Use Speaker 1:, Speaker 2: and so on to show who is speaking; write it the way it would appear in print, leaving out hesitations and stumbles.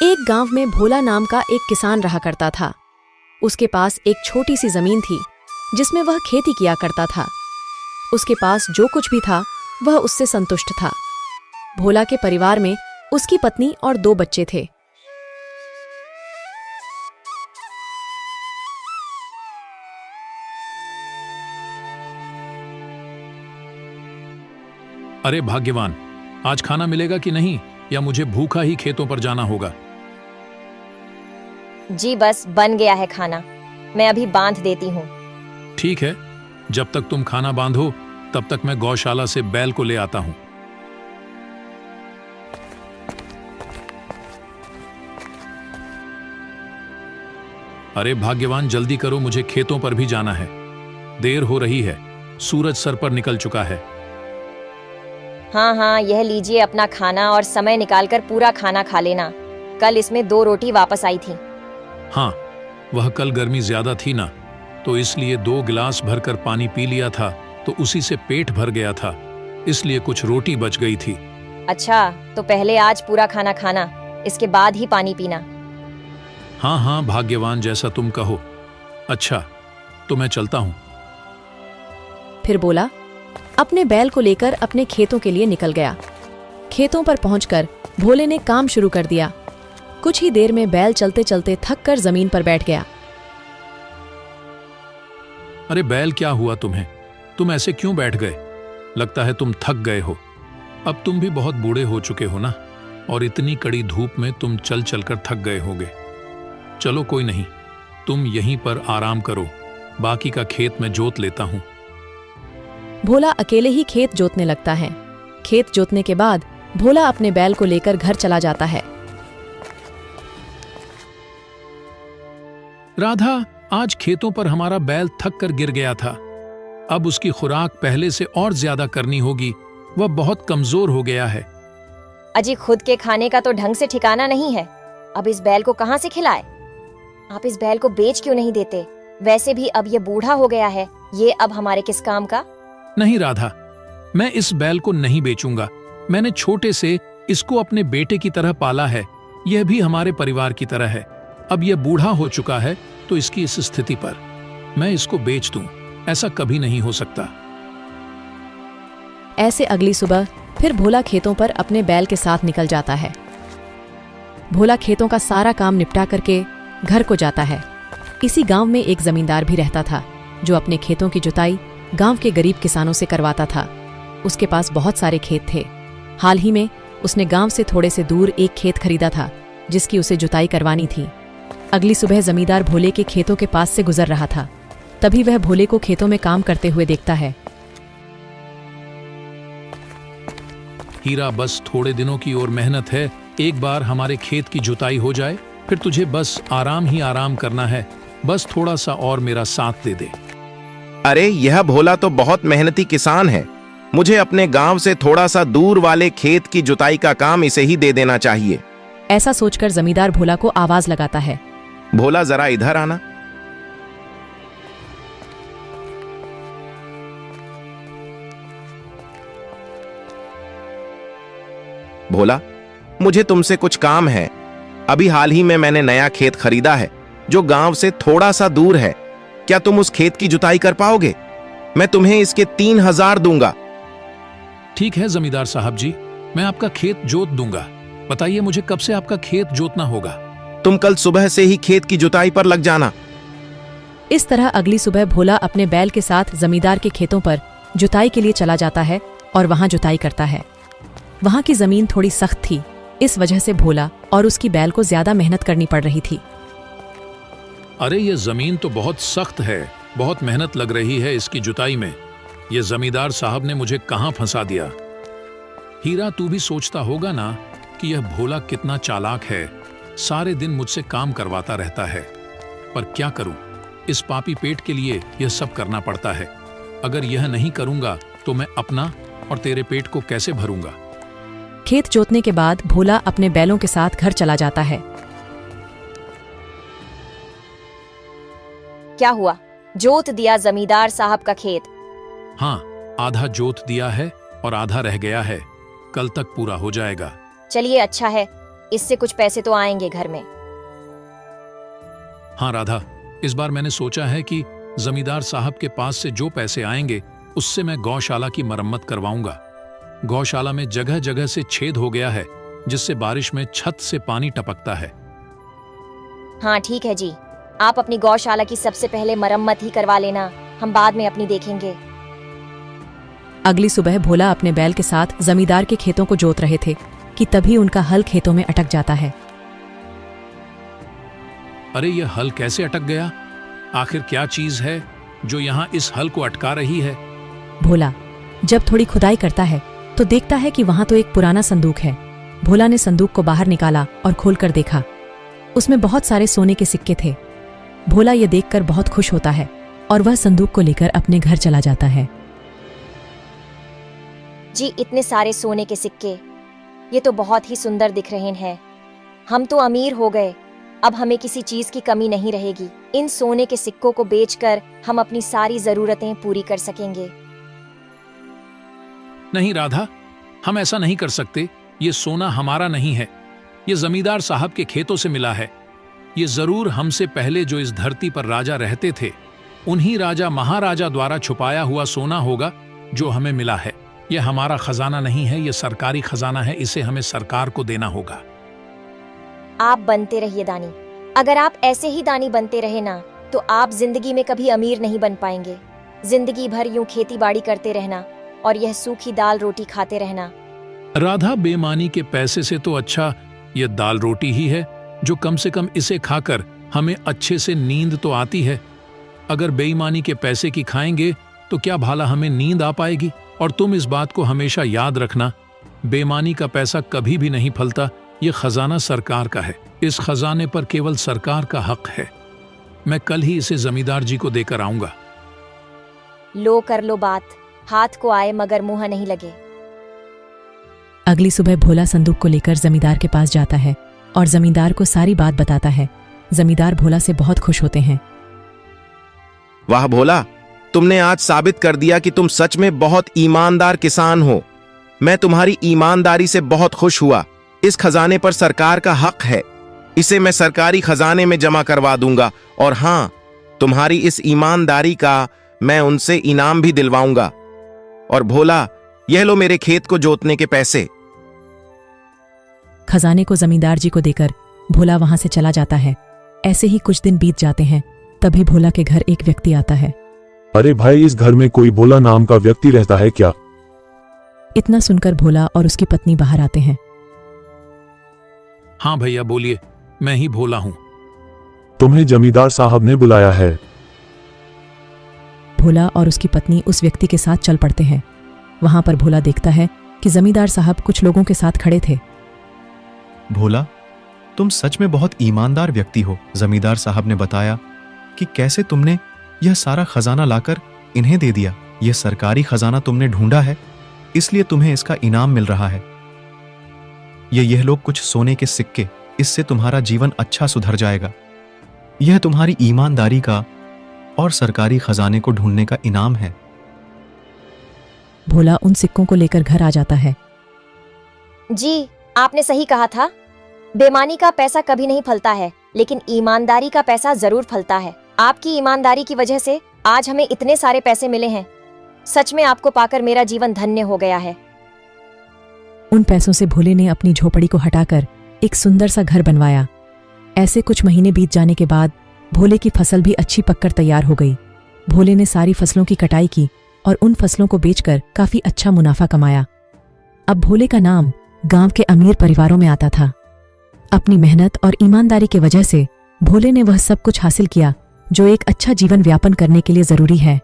Speaker 1: एक गांव में भोला नाम का एक किसान रहा करता था। उसके पास एक छोटी सी जमीन थी जिसमें वह खेती किया करता था। उसके पास जो कुछ भी था वह उससे संतुष्ट था। भोला के परिवार में उसकी पत्नी और 2 बच्चे थे।
Speaker 2: अरे भाग्यवान, आज खाना मिलेगा कि नहीं, या मुझे भूखा ही खेतों पर जाना होगा?
Speaker 3: जी बस बन गया है खाना, मैं अभी बांध देती हूँ।
Speaker 2: ठीक है, जब तक तुम खाना बांधो तब तक मैं गौशाला से बैल को ले आता हूँ। अरे भाग्यवान, जल्दी करो, मुझे खेतों पर भी जाना है। देर हो रही है, सूरज सर पर निकल चुका है।
Speaker 3: हाँ, यह लीजिए अपना खाना और समय निकालकर पूरा खाना खा लेना। कल इसमें 2 रोटी वापस आई थी।
Speaker 2: हाँ, वह कल गर्मी ज्यादा थी ना, तो इसलिए 2 गिलास भरकर पानी पी लिया था, तो उसी से पेट भर गया था, इसलिए कुछ रोटी बच गई थी।
Speaker 3: अच्छा, तो पहले आज पूरा खाना खाना, इसके बाद ही पानी पीना।
Speaker 2: हाँ भाग्यवान, जैसा तुम कहो। अच्छा, तो मैं चलता हूँ।
Speaker 1: फिर भोला अपने बैल को लेकर अपने खेतों के लिए निकल गया। खेतों पर पहुंचकर भोले ने काम शुरू कर दिया। कुछ ही देर में बैल चलते चलते थक कर जमीन पर बैठ गया।
Speaker 2: अरे बैल, क्या हुआ तुम्हें? तुम ऐसे क्यों बैठ गए? लगता है तुम थक गए हो। अब तुम भी बहुत बूढ़े हो चुके हो ना, और इतनी कड़ी धूप में तुम चल चलकर थक गए होगे। चलो कोई नहीं, तुम यहीं पर आराम करो, बाकी का खेत मैं जोत लेता हूं।
Speaker 1: भोला अकेले ही खेत जोतने लगता है। खेत जोतने के बाद भोला अपने बैल को लेकर घर चला जाता है।
Speaker 2: राधा, आज खेतों पर हमारा बैल थक कर गिर गया था। अब उसकी खुराक पहले से और ज्यादा करनी होगी, वह बहुत कमजोर हो गया है।
Speaker 3: अजी, खुद के खाने का तो ढंग से ठिकाना नहीं है, अब इस बैल को कहाँ से खिलाए? आप इस बैल को बेच क्यों नहीं देते? वैसे भी अब ये बूढ़ा हो गया है, ये अब हमारे किस काम का?
Speaker 2: नहीं राधा, मैं इस बैल को नहीं बेचूंगा। मैंने छोटे से इसको अपने बेटे की तरह पाला है, यह भी हमारे परिवार की तरह है। अब यह बूढ़ा हो चुका है, तो इसकी इस स्थिति पर मैं इसको बेच दूं, ऐसा कभी नहीं हो सकता।
Speaker 1: ऐसे अगली सुबह फिर भोला खेतों पर अपने बैल के साथ निकल जाता है। भोला खेतों का सारा काम निपटा करके घर को जाता है। इसी गांव में एक जमींदार भी रहता था जो अपने खेतों की जुताई गांव के गरीब किसानों से करवाता था। उसके पास बहुत सारे खेत थे। हाल ही में उसने गांव से थोड़े से दूर एक खेत खरीदा था जिसकी उसे जुताई करवानी थी। अगली सुबह जमींदार भोले के खेतों के पास से गुजर रहा था। तभी वह भोले को खेतों में काम करते हुए देखता है।
Speaker 2: हीरा, बस थोड़े दिनों की और मेहनत है, एक बार हमारे खेत की जुताई हो जाए, फिर तुझे बस आराम ही आराम करना है। बस थोड़ा सा और मेरा साथ दे दे।
Speaker 4: अरे यह भोला तो बहुत मेहनती किसान है, मुझे अपने गांव से थोड़ा सा दूर वाले खेत की जुताई का काम इसे ही दे देना चाहिए।
Speaker 1: ऐसा सोचकर जमींदार भोला को आवाज लगाता है।
Speaker 4: भोला, जरा इधर आना। भोला, मुझे तुमसे कुछ काम है। अभी हाल ही में मैंने नया खेत खरीदा है जो गांव से थोड़ा सा दूर है। क्या तुम उस खेत की जुताई कर पाओगे? मैं तुम्हें इसके 3000 दूंगा।
Speaker 2: ठीक है जमींदार साहब जी, मैं आपका खेत जोत दूंगा। बताइए मुझे कब से आपका खेत जोतना होगा?
Speaker 4: तुम कल सुबह से ही खेत की जुताई पर लग जाना।
Speaker 1: इस तरह अगली सुबह भोला अपने बैल के साथ जमींदार के खेतों पर जुताई के लिए चला जाता है और वहां जुताई करता है। वहां की जमीन थोड़ी सख्त थी, इस वजह से भोला और उसकी बैल को ज्यादा मेहनत करनी पड़ रही थी।
Speaker 2: अरे ये जमीन तो बहुत सख्त है, बहुत मेहनत लग रही है इसकी जुताई में। ये जमींदार साहब ने मुझे कहां फंसा दिया। हीरा, तू भी सोचता होगा ना कि यह भोला कितना चालाक है, सारे दिन मुझसे काम करवाता रहता है। पर क्या करूं, इस पापी पेट के लिए यह सब करना पड़ता है। अगर यह नहीं करूंगा तो मैं अपना और तेरे पेट को कैसे भरूंगा?
Speaker 1: खेत जोतने के बाद भोला अपने बैलों के साथ घर चला जाता है।
Speaker 3: क्या हुआ? जोत दिया जमींदार साहब का खेत?
Speaker 2: हाँ, आधा जोत दिया है और आधा रह गया है, कल तक पूरा हो जाएगा।
Speaker 3: चलिए अच्छा है, इससे कुछ पैसे तो आएंगे घर में।
Speaker 2: हाँ राधा, इस बार मैंने सोचा है कि जमींदार साहब के पास से जो पैसे आएंगे उससे मैं गौशाला की मरम्मत करवाऊंगा। गौशाला में जगह जगह से छेद हो गया है जिससे बारिश में छत से पानी टपकता है।
Speaker 3: हाँ ठीक है जी, आप अपनी गौशाला की सबसे पहले मरम्मत ही करवा लेना, हम बाद में अपनी देखेंगे।
Speaker 1: अगली सुबह भोला अपने बैल के साथ जमींदार के खेतों को जोत रहे थे कि तभी उनका हल खेतों में अटक जाता है।
Speaker 2: अरे यह हल कैसे अटक गया? आखिर क्या चीज है जो यहाँ इस हल को अटका रही है?
Speaker 1: भोला जब थोड़ी खुदाई करता है तो देखता है कि वहां तो एक पुराना संदूक है। भोला ने संदूक को बाहर निकाला और खोलकर देखा। उसमें बहुत सारे सोने के सिक्के थे। भोला ये देखकर बहुत खुश होता है और वह संदूक को लेकर अपने घर चला जाता है।
Speaker 3: जी इतने सारे सोने के सिक्के, ये तो बहुत ही सुंदर दिख रहे हैं। हम तो अमीर हो गए, अब हमें किसी चीज की कमी नहीं रहेगी। इन सोने के सिक्कों को बेचकर हम अपनी सारी जरूरतें पूरी कर सकेंगे।
Speaker 2: नहीं राधा, हम ऐसा नहीं कर सकते। ये सोना हमारा नहीं है, ये जमींदार साहब के खेतों से मिला है। ये जरूर हमसे पहले जो इस धरती पर राजा रहते थे उन्हीं राजा महाराजा द्वारा छुपाया हुआ सोना होगा जो हमें मिला है। ये हमारा खजाना नहीं है, ये सरकारी खजाना है, इसे हमें सरकार को देना होगा।
Speaker 3: आप बनते रहिए दानी। अगर आप ऐसे ही दानी बनते रहे ना तो आप जिंदगी में कभी अमीर नहीं बन पाएंगे। जिंदगी भर यूं खेती बाड़ी करते रहना और यह सूखी दाल रोटी खाते रहना।
Speaker 2: राधा, बेईमानी के पैसे से तो अच्छा यह दाल रोटी ही है जो कम से कम इसे खाकर हमें अच्छे से नींद तो आती है। अगर बेईमानी के पैसे की खाएंगे तो क्या भाला हमें नींद आ पाएगी? और तुम इस बात को हमेशा याद रखना, बेईमानी का पैसा कभी भी नहीं फलता। ये खजाना सरकार का है, इस खजाने पर केवल सरकार का हक है। मैं कल ही इसे जमींदार जी को देकर आऊंगा।
Speaker 3: लो कर लो बात, हाथ को आए मगर मुंह नहीं लगे।
Speaker 1: अगली सुबह भोला संदूक को लेकर जमींदार के पास जाता है और जमींदार को सारी बात बताता है। जमींदार भोला से बहुत खुश होते हैं।
Speaker 4: वाह भोला, तुमने आज साबित कर दिया कि तुम सच में बहुत ईमानदार किसान हो। मैं तुम्हारी ईमानदारी से बहुत खुश हुआ। इस खजाने पर सरकार का हक है, इसे मैं सरकारी खजाने में जमा करवा दूंगा। और हां, तुम्हारी इस ईमानदारी का मैं उनसे इनाम भी दिलवाऊंगा। और भोला, यह लो मेरे खेत को जोतने के पैसे।
Speaker 1: खजाने को जमींदार जी को देकर भोला वहां से चला जाता है। ऐसे ही कुछ दिन बीत जाते हैं। तभी भोला के घर एक व्यक्ति आता है।
Speaker 5: अरे भाई, इस घर में कोई भोला नाम का व्यक्ति रहता है क्या?
Speaker 1: इतना सुनकर भोला और उसकी पत्नी बाहर आते हैं।
Speaker 2: हाँ भैया बोलिए, मैं ही भोला हूं।
Speaker 5: तुम्हें जमींदार साहब ने बुलाया है।
Speaker 1: भोला और उसकी पत्नी उस व्यक्ति के साथ चल पड़ते हैं। वहां पर भोला देखता है कि जमींदार साहब कुछ लोगों के साथ खड़े थे।
Speaker 6: भोला, तुम सच में बहुत ईमानदार व्यक्ति हो। जमींदार साहब ने बताया कि कैसे तुमने यह सारा खजाना लाकर इन्हें दे दिया। यह सरकारी खजाना तुमने ढूंढा है, इसलिए तुम्हें इसका इनाम मिल रहा है। यह लोग कुछ सोने के सिक्के, इससे तुम्हारा जीवन अच्छा सुधर जाएगा। यह तुम्हारी ईमानदारी का और सरकारी खजाने को ढूंढने का इनाम है।
Speaker 1: भोला उन सिक्कों को लेकर घर आ जाता है।
Speaker 3: जी, आपने सही कहा था। बेईमानी का पैसा कभी नहीं फलता है, लेकिन ईमानदारी का पैसा जरूर फलता है। आपकी ईमानदारी की वजह से आज हमें इतने सारे पैसे मिले हैं। सच में आपको पाकर मेरा जीवन धन्य हो गया है।
Speaker 1: उन पैसों से भोले ने अपनी झोपड़ी को हटाकर एक सुंदर सा घर बनवाया। ऐसे कुछ महीने बीत जाने के बाद भोले की फसल भी अच्छी पककर तैयार हो गई। भोले ने सारी फसलों की कटाई की और उन फसलों को बेचकर काफी अच्छा मुनाफा कमाया। अब भोले का नाम गांव के अमीर परिवारों में आता था। अपनी मेहनत और ईमानदारी की वजह से भोले ने वह सब कुछ हासिल किया जो एक अच्छा जीवन व्यापन करने के लिए जरूरी है।